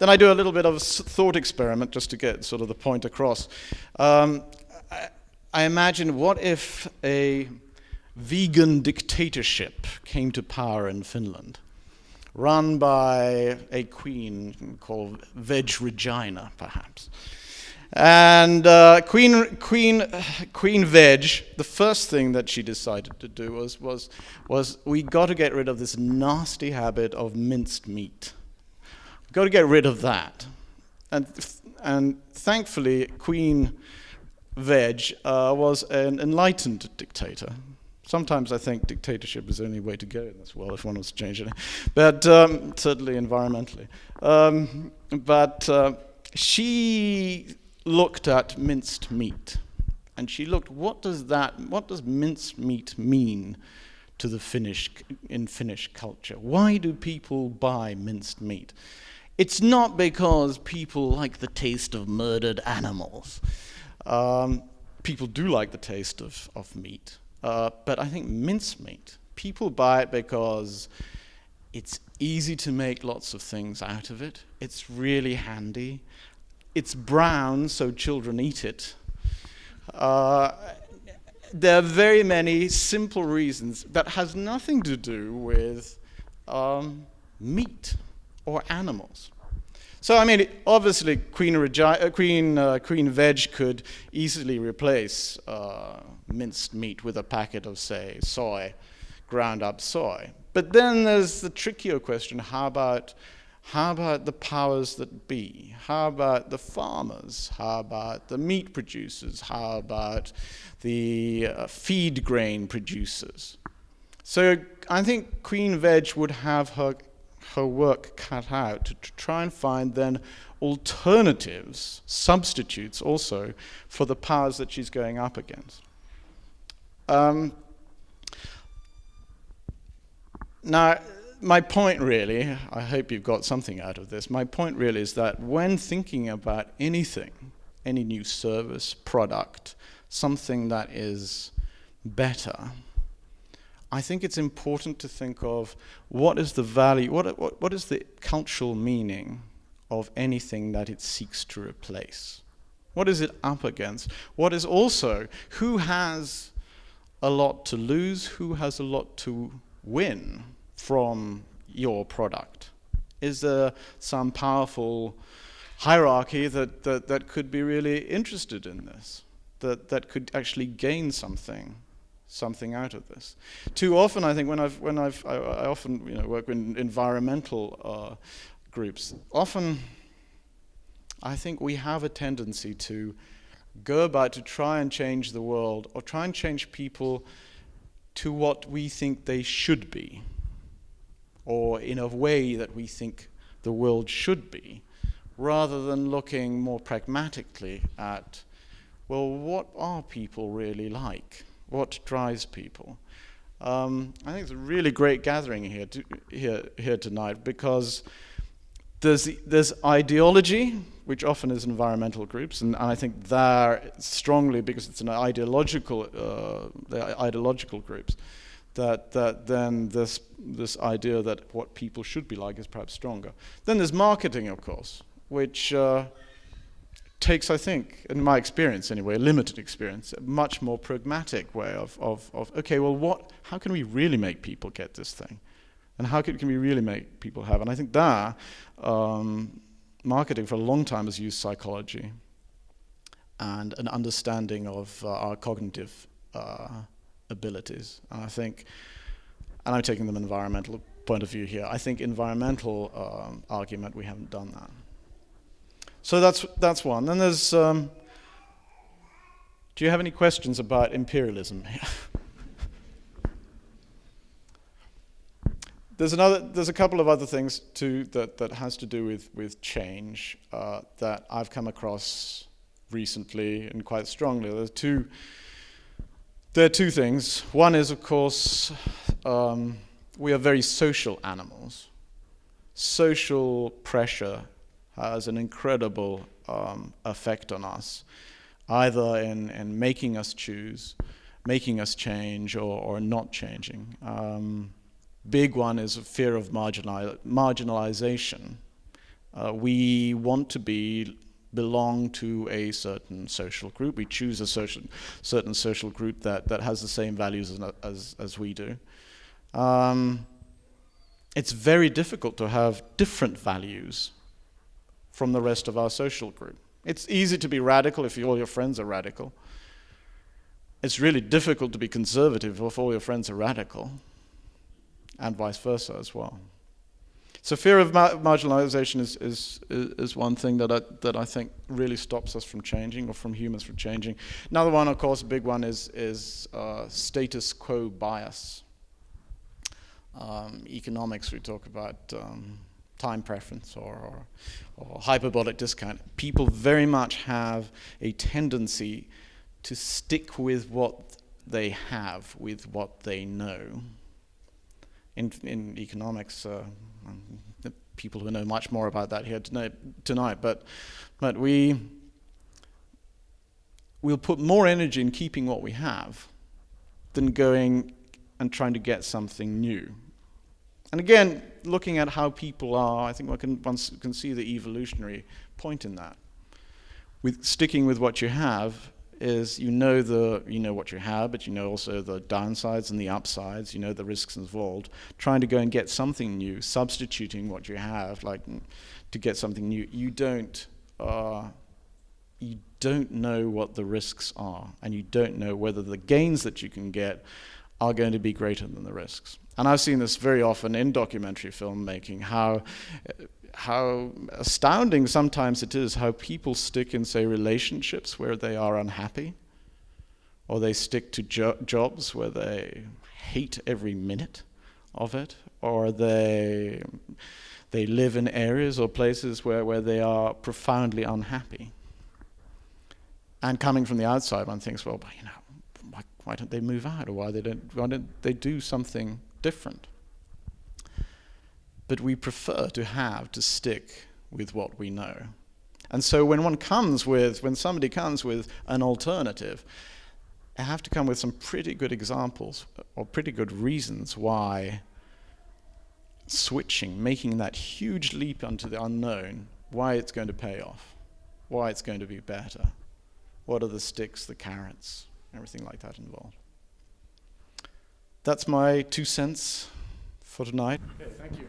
then I do a little bit of a thought experiment just to get sort of the point across. I imagine, what if a vegan dictatorship came to power in Finland, run by a queen called Veg Regina, perhaps? And Queen Veg, the first thing that she decided to do was we got to get rid of this nasty habit of minced meat. We've got to get rid of that. And thankfully, Queen Veg was an enlightened dictator. Sometimes I think dictatorship is the only way to go in this world if one wants to change it, but certainly environmentally. But she looked at minced meat, and she looked, what does minced meat mean to the Finnish culture? Why do people buy minced meat? It's not because people like the taste of murdered animals. People do like the taste of meat, but I think mincemeat, people buy it because it's easy to make lots of things out of it. It's really handy. It's brown, so children eat it. There are very many simple reasons that has nothing to do with meat or animals. So, I mean, obviously, Queen Veg could easily replace minced meat with a packet of, say, soy, ground up soy. But then there's the trickier question: how about the powers that be? How about the farmers? How about the meat producers? How about the feed grain producers? So I think Queen Veg would have her work cut out to try and find then alternatives, substitutes also, for the powers that she's going up against. Now, my point really, I hope you've got something out of this, my point really is that when thinking about anything, any new service, product, something that is better, I think it's important to think of what is the value, what is the cultural meaning of anything that it seeks to replace? What is it up against? What is also, who has a lot to lose, who has a lot to win from your product? Is there some powerful hierarchy that could be really interested in this, that could actually gain something out of this? Too often, I think, I often work in environmental groups. Often, I think we have a tendency to go about to try and change the world, or try and change people to what we think they should be, or in a way that we think the world should be, rather than looking more pragmatically at, well, what are people really like? What drives people? I think it's a really great gathering here tonight, because there's ideology, which often is environmental groups, and I think there strongly, because it's an ideological groups, that then this idea that what people should be like is perhaps stronger. Then there's marketing, of course, which takes, I think, in my experience anyway, a limited experience, a much more pragmatic way of okay, well, how can we really make people get this thing? And how can we really make people have? And I think there, marketing for a long time has used psychology and an understanding of our cognitive abilities. And I think, and I'm taking the environmental point of view here, I think environmental argument, we haven't done that. So that's one. Then there's, do you have any questions about imperialism? There's a couple of other things too that has to do with change that I've come across recently and quite strongly. There are two things. One is, of course, we are very social animals. Social pressure has an incredible effect on us, either in making us choose, making us change, or not changing. Big one is a fear of marginalization, We want to belong to a certain social group. We choose a certain social group that has the same values as we do. It's very difficult to have different values from the rest of our social group. It's easy to be radical if all your friends are radical. It's really difficult to be conservative if all your friends are radical, and vice versa as well. So fear of marginalization is one thing that I think really stops us from changing, or from humans from changing. Another one, of course, a big one is status quo bias. Economics, we talk about time preference or hyperbolic discount. People very much have a tendency to stick with what they have, with what they know. In economics, the people who know much more about that here tonight, but we'll put more energy in keeping what we have than going and trying to get something new. And again, looking at how people are, I think one can see the evolutionary point in that. With sticking with what you have is you know what you have, but you know also the downsides and the upsides, you know the risks involved. Trying to go and get something new, substituting what you have, like to get something new, you don't know what the risks are, and you don't know whether the gains that you can get are going to be greater than the risks. And I've seen this very often in documentary filmmaking, how astounding sometimes it is how people stick in, say, relationships where they are unhappy, or they stick to jobs where they hate every minute of it, or they live in areas or places where they are profoundly unhappy. And coming from the outside, one thinks, well, you know, why don't they move out, or why don't they do something different? But we prefer to stick with what we know. And so when somebody comes with an alternative, they have to come with some pretty good examples or pretty good reasons why switching, making that huge leap into the unknown, why it's going to pay off, why it's going to be better, what are the sticks, the carrots, everything like that involved. That's my 2 cents for tonight. Okay, thank you.